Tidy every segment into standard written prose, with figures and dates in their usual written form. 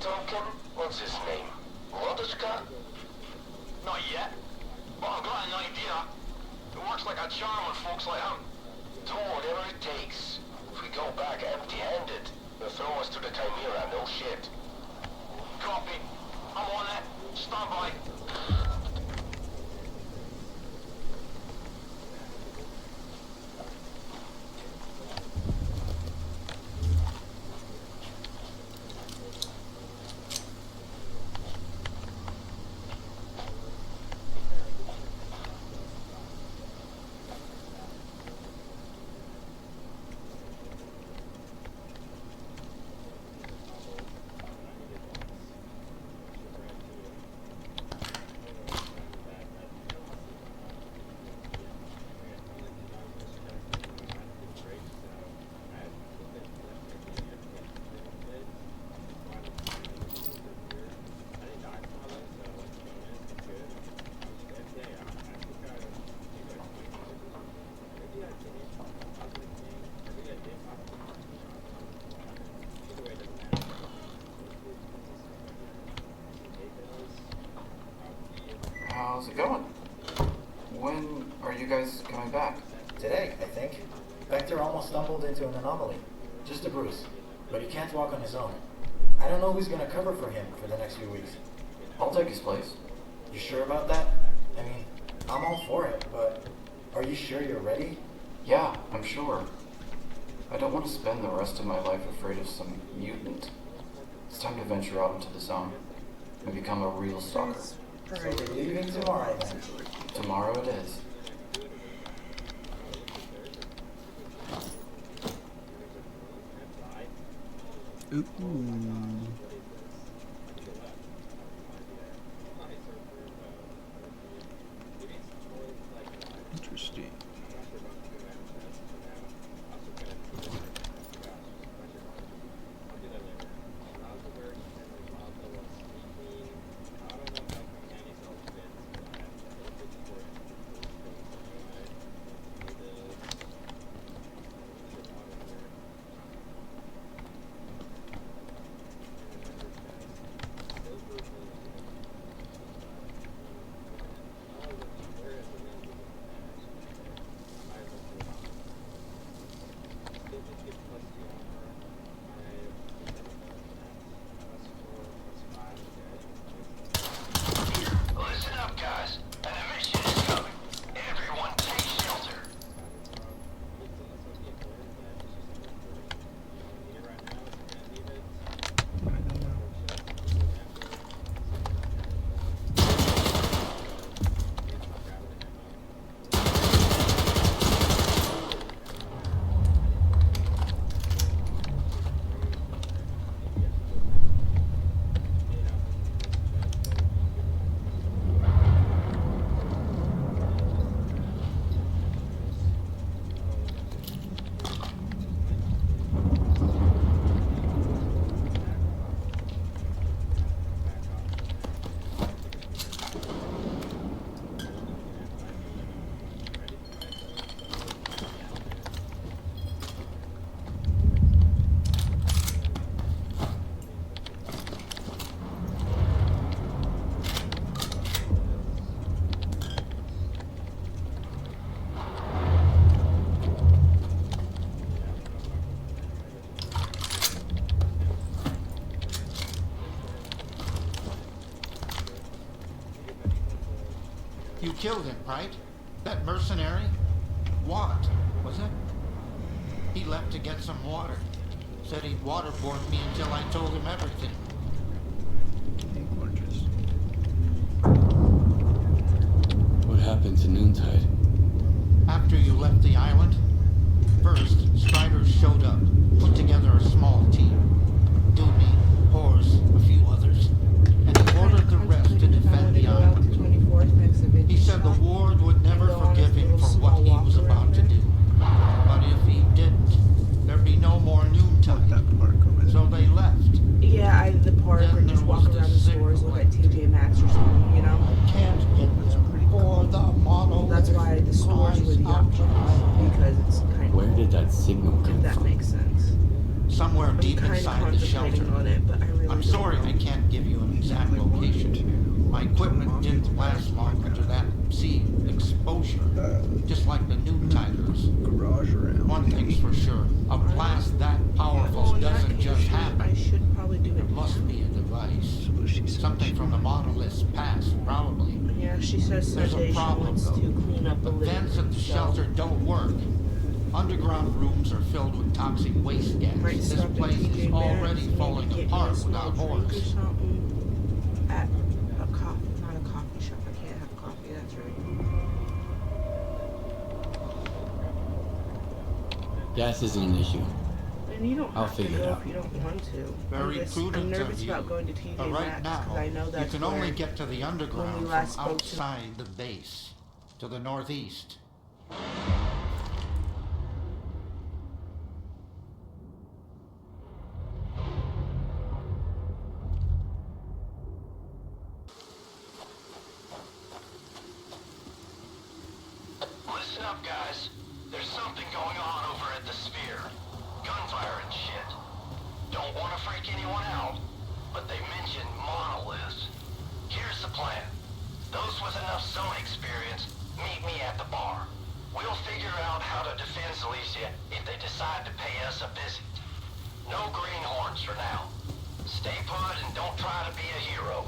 token? What's his name? Lodishka? Not yet. But I've got an idea. It works like a charm on folks like him. Do whatever it takes. If we go back empty-handed, they'll throw us to the Chimera, no shit. Copy. I'm on it. Stand by. How's it going? When are you guys coming back? Today, I think. Vector almost stumbled into an anomaly. Just a bruise. But he can't walk on his own. I don't know who's gonna cover for him for the next few weeks. I'll take his place. You sure about that? I mean, I'm all for it, but are you sure you're ready? Yeah, I'm sure. I don't want to spend the rest of my life afraid of some mutant. It's time to venture out into the zone and become a real stalker. So you're leaving tomorrow then? Tomorrow it is. Ooh. Interesting. Listen up, guys. An emission is coming. Everyone take shelter. You killed him, right? That mercenary? What was it? He left to get some water. Said he'd waterboard me until I told him everything. Gorgeous. What happened to Noontide? After you left the island, first, Striders showed up, put together a small team. Doobie, Horse, a few others, and he ordered the rest to defend the island. He said the ward would never forgive him for what he was about to do. But if he didn't, there'd be no more Noontide. That park over there. So they left. Yeah, the park Then or just there walk was the around the stores, look at TJ Maxx or something, you know? Can't get them or the model. That's why the stores were the options, because it's kind Where of, did that signal if come that from? makes sense. Somewhere I'm deep kind inside concentrating shelter. on it, but I really I'm don't sorry know. I can't give you an exact location. My equipment didn't last long under that, exposure. Just like the Noontiders. Garage around. One thing's for sure, a blast that powerful Well, in that doesn't case, just I happen. should probably do There it must now. be a device. That's what she said. Something from the monolith's past, probably. Yeah, she says There's a Sunday she problem, wants though. to clean up the The living vents at room, the so shelter don't work. Underground rooms are filled with toxic waste gas. might This stop at place TJ is Maxx, already maybe falling get me a apart small without drink or horse. something at a coffee, not a coffee shop. I can't have coffee. That's right. Gas isn't an issue. And you don't I'll have to figure it go out. if you don't want to. Very prudent I'm nervous of you. about going to TJ But right Maxx now, because I know you that's can where only get to the underground from last spoke to- outside the base, to the northeast. Listen up, guys. There's something going on over at the Sphere. Gunfire and shit. Don't want to freak anyone out, but they mentioned monoliths. Here's the plan. Those with enough zone experience, meet me at the bar. We'll figure out how to defend Silesia if they decide to pay us a visit. No greenhorns for now. Stay put and don't try to be a hero.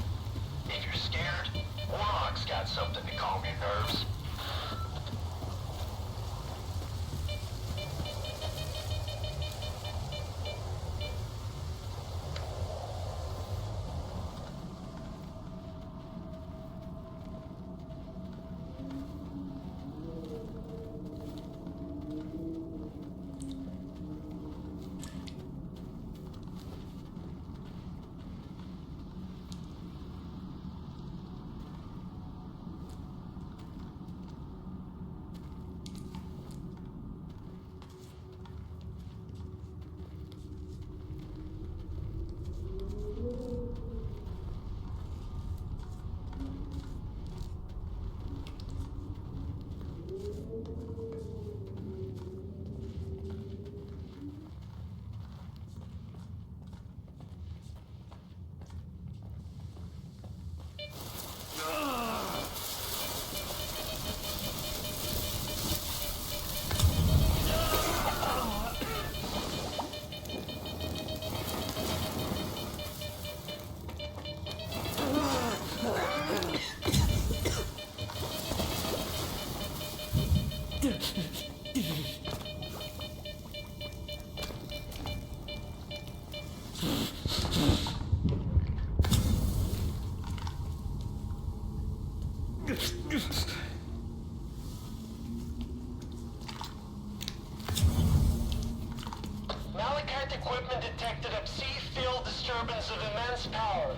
If you're scared, Warlock's got something to calm your nerves. Malachite equipment detected a C-field disturbance of immense power.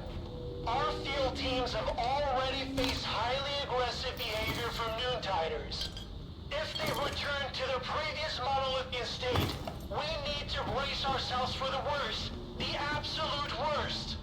Our field teams have already faced highly aggressive behavior from Noontiders. If they return to their previous monolithian state, we need to brace ourselves for the worst. The absolute worst.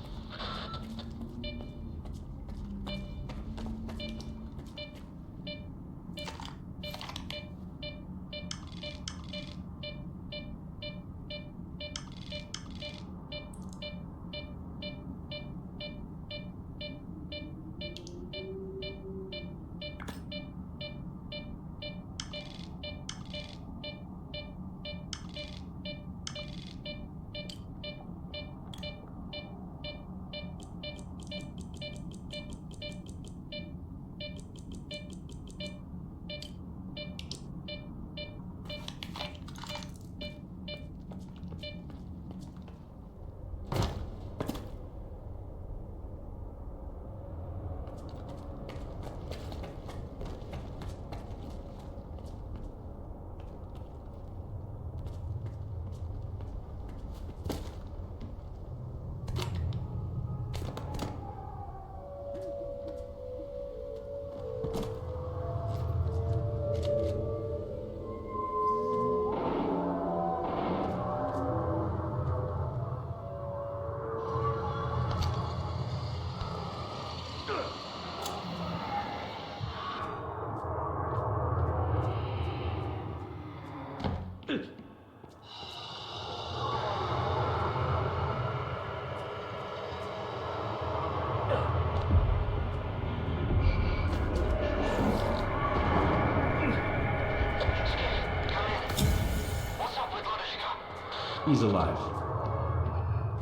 He's alive.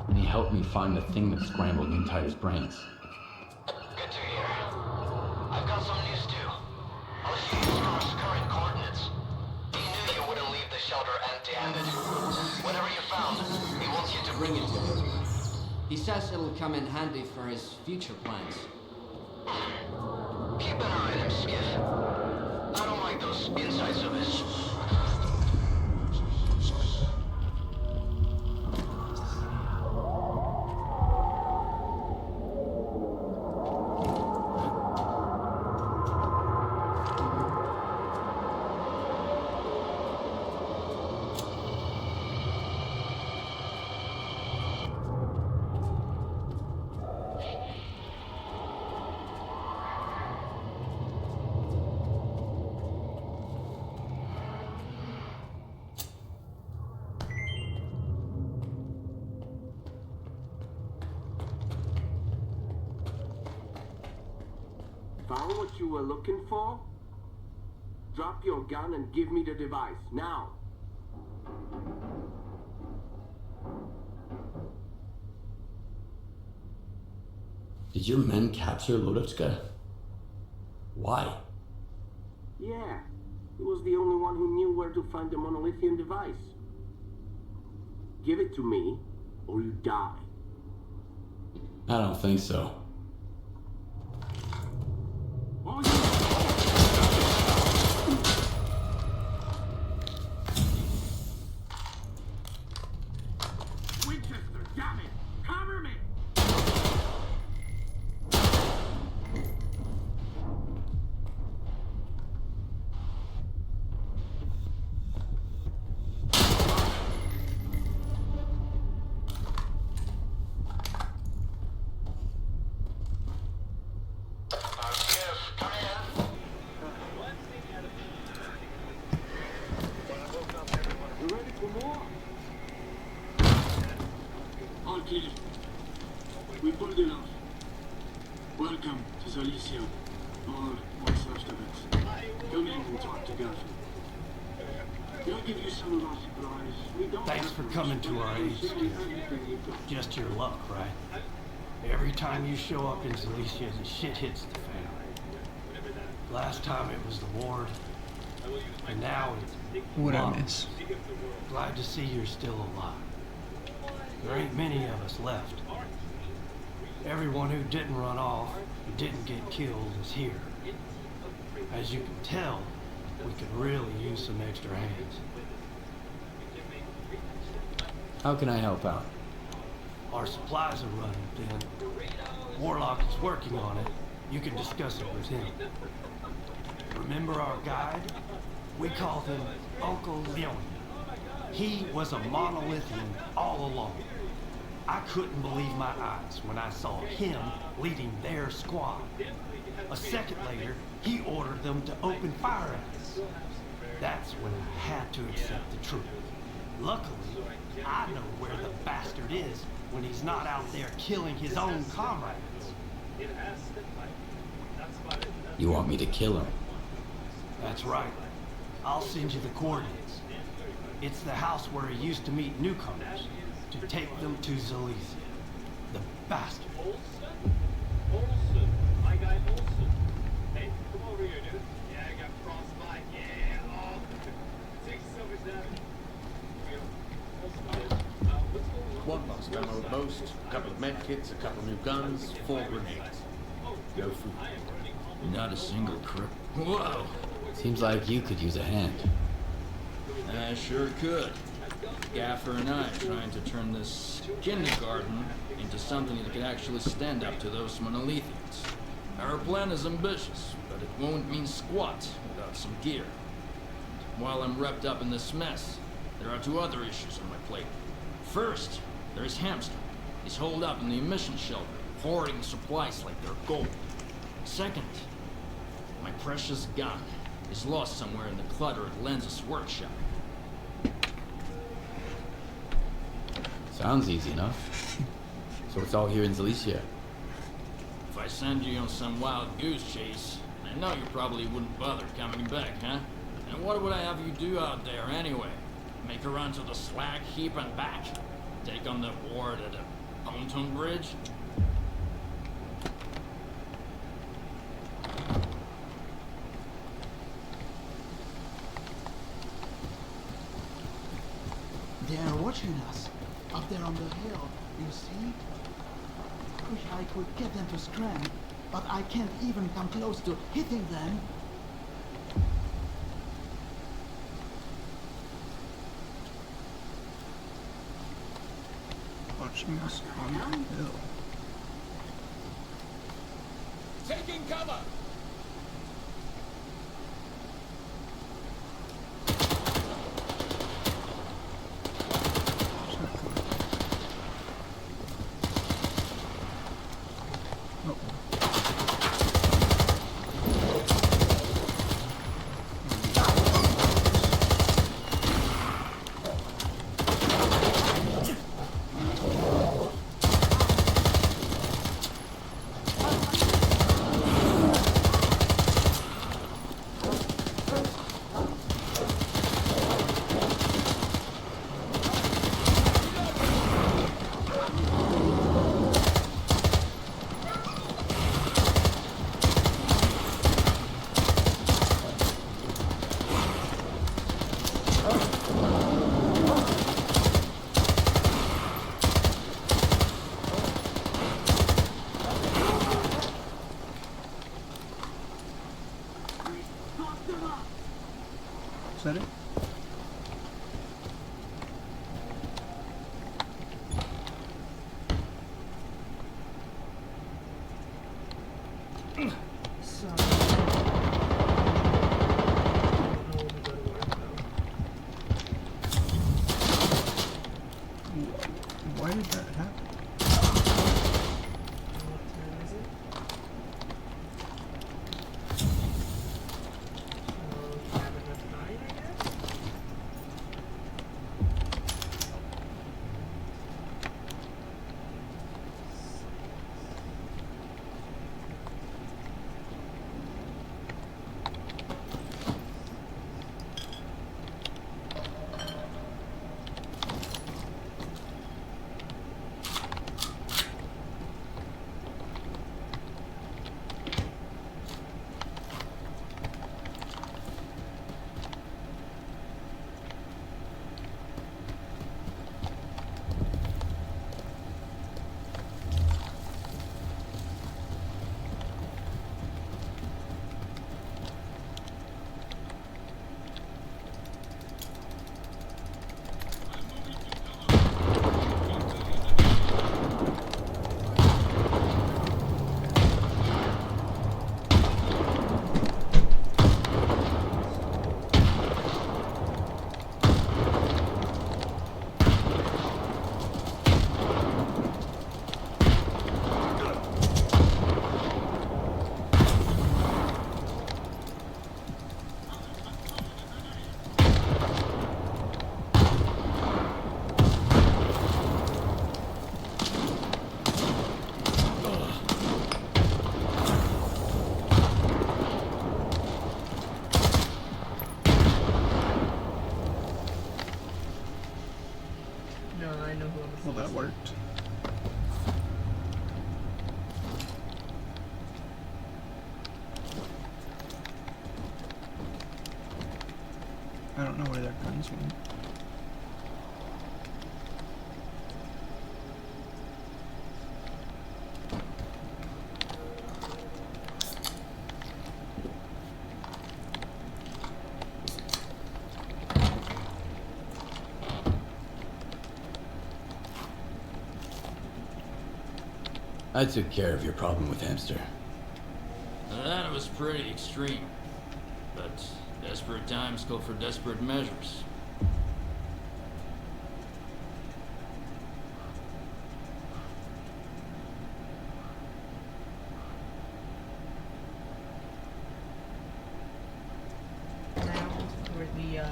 And he helped me find the thing that scrambled Untire's brains. Good to hear. I've got some news too. Unless you use Scar's current coordinates. He knew you wouldn't leave the shelter empty-handed. Whatever you found, he wants you to Bring it to him. He says it'll come in handy for his future plans. keep an eye on him, Skiff. I don't like those insights of his. Found what you were looking for? Drop your gun and give me the device, now! Did your men capture Lodowska? Why? Yeah, he was the only one who knew where to find the monolithian device. Give it to me, or you die. I don't think so. Oh, Winchester, damn it! Cover me! Skiff, come in. You ready for more? All clear. We pulled it off. Welcome to Zalicia, or what's left of it. Come in and talk to Garfield. We'll give you some of our supplies. We don't Thanks have for much, coming to but our we'll aid, send you everything you've got. Just your luck, right? Every time you show up in Zalicia, the shit hits the fan. Last time it was the ward, and now it's What'd I Mom. miss? Glad to see you're still alive. There ain't many of us left. Everyone who didn't run off and didn't get killed is here. As you can tell, we could really use some extra hands. How can I help out? Our supplies are running thin. Warlock is working on it. You can discuss it with him. Remember our guide? We called him Uncle Leon. He was a monolithian all along. I couldn't believe my eyes when I saw him leading their squad. A second later, he ordered them to open fire at us. That's when I had to accept the truth. Luckily, I know where the bastard is when he's not out there killing his own comrades. You want me to kill him? That's right. I'll send you the coordinates. It's the house where he used to meet newcomers to take them to Zalicia. The bastard. Olsen, my guy Olsen. Hey, come over here, dude. Yeah, I got frostbite. Yeah, oh, take some of that. What's going on? One box of ammo at most, a couple of medkits, a couple of new guns, 4 grenades. No food. Not a single crip. Whoa! Seems like you could use a hand. I sure could. Gaffer and I are trying to turn this kindergarten into something that could actually stand up to those monolithians. Our plan is ambitious, but it won't mean squat without some gear. While I'm wrapped up in this mess, there are 2 other issues on my plate. First, there's Hamster. He's holed up in the emission shelter, hoarding supplies like they're gold. Second, my precious gun is lost somewhere in the clutter at Lenz's workshop. Sounds easy enough. So it's all here in Zalicia. If I send you on some wild goose chase, I know you probably wouldn't bother coming back, huh? And what would I have you do out there anyway? Make a run to the slag heap and back. Take on the ward at a pontoon bridge. They are watching us. Up there on the hill, you see? I wish I could get them to scram, but I can't even come close to hitting them. Watching us on the hill. Taking cover! Is that it? Why did that happen? Well, that worked. I don't know where their guns went. I took care of your problem with Hamster. That was pretty extreme. But desperate times call for desperate measures. Now for the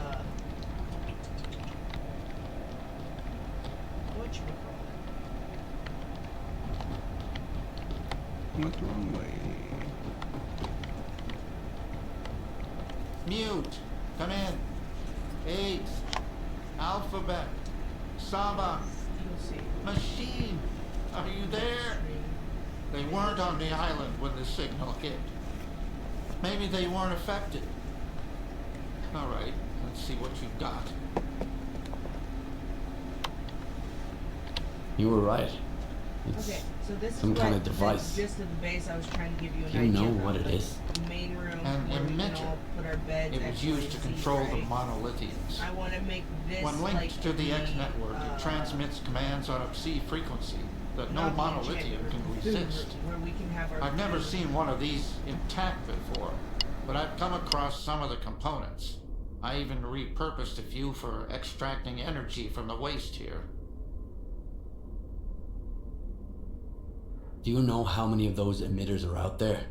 Went the wrong way. Mute! Come in! Eight! Alphabet. Saba. Machine. Are you there? They weren't on the island when the signal hit. Maybe they weren't affected. All right, let's see what you've got. You were right. It's Okay, so this some is kind what of device. the gist of the base I was trying to give you an Do you idea know about, what it like, is? the main room An where we can emitter. all put our beds. It was used to control the monolithians. I want to make this When linked like to the X the, network, it transmits commands on a C frequency that no not the monolithian enchanted can room, resist. where we can have our I've never food. seen one of these intact before, but I've come across some of the components. I even repurposed a few for extracting energy from the waste here. Do you know how many of those emitters are out there?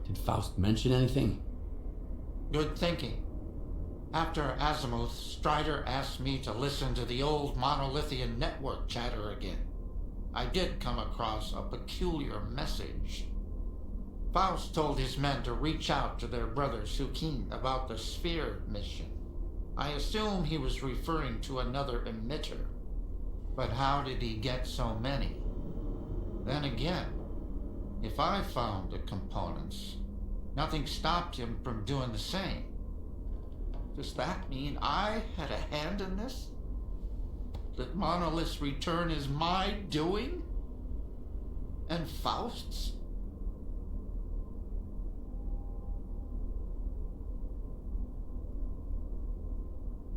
Did Faust mention anything? Good thinking. After Azimuth, Strider asked me to listen to the old monolithian network chatter again. I did come across a peculiar message. Faust told his men to reach out to their brother Sukin about the S.T.A.L.K.E.R mission. I assume he was referring to another emitter. But how did he get so many? Then again, if I found the components, nothing stopped him from doing the same. Does that mean I had a hand in this? That Monolith's return is my doing? And Faust's?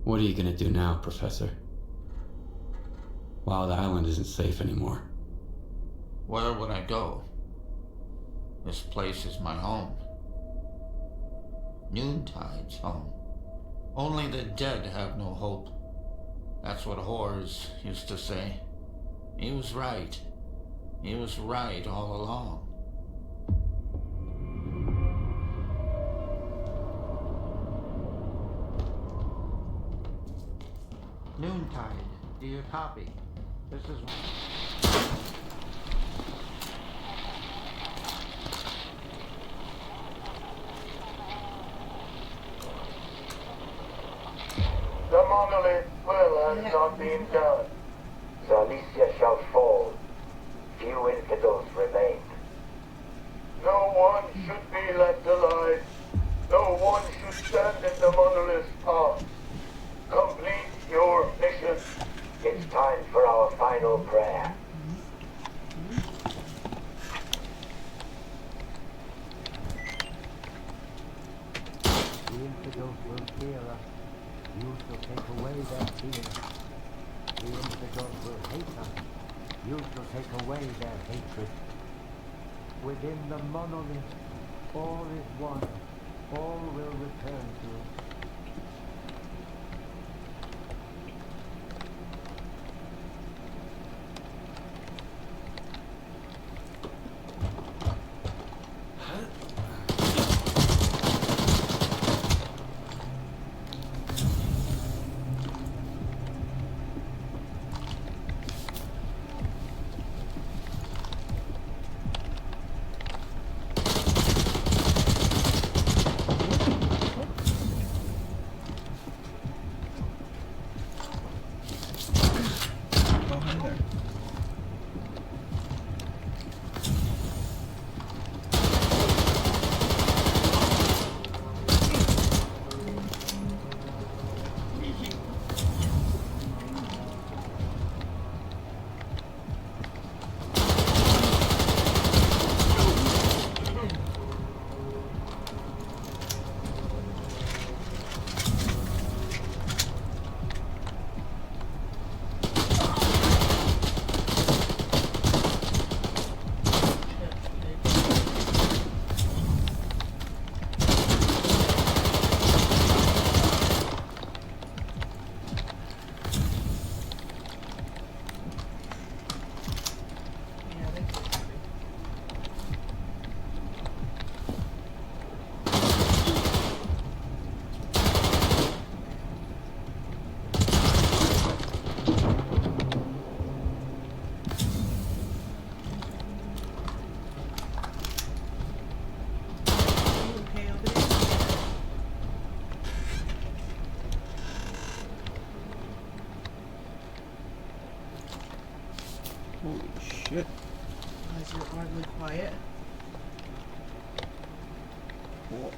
What are you gonna do now, Professor? Wild Island isn't safe anymore. Where would I go? This place is my home. Noontide's home. Only the dead have no hope. That's what Horus used to say. He was right. He was right all along. Noontide, do you copy? This is... The monolith will has not been done. Zalicia shall fall. Few infidels remain. No one should be left alive. No one should stand in the monolith's path. Complete your mission. It's time for our final prayer. The infidels will fear us. You shall take away their fear. The infidels will hate us. You shall take away their hatred. Within the monolith, all is one. All will return to it. shit. Why is it oddly quiet? Walk.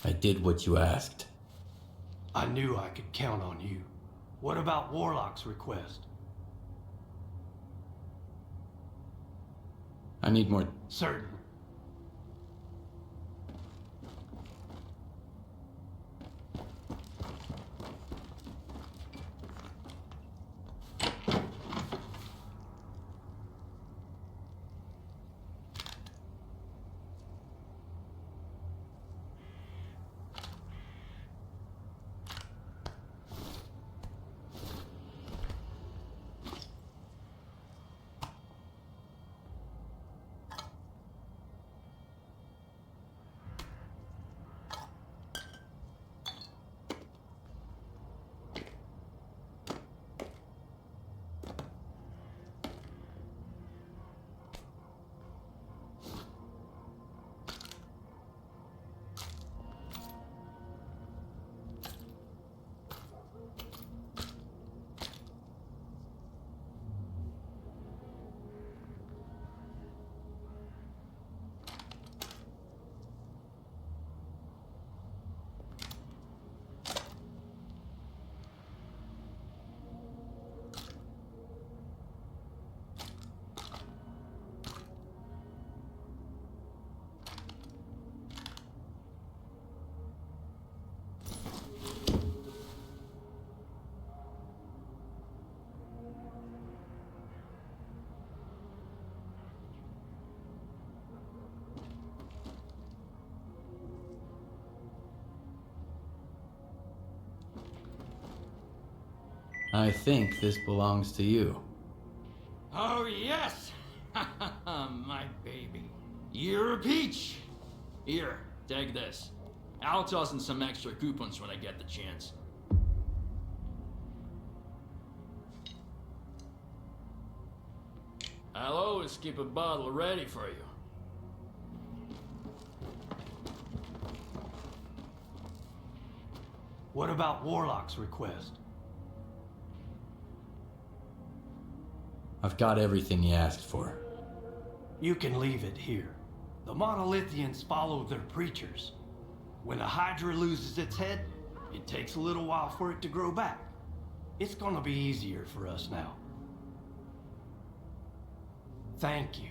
I did what you asked. I knew I could count on you. What about Warlock's request? I need more. Certain. I think this belongs to you. Oh, yes! My baby. You're a peach! Here, take this. I'll toss in some extra coupons when I get the chance. I'll always keep a bottle ready for you. What about Warlock's request? I've got everything you asked for. You can leave it here. The Monolithians follow their preachers. When a Hydra loses its head, it takes a little while for it to grow back. It's gonna be easier for us now. Thank you.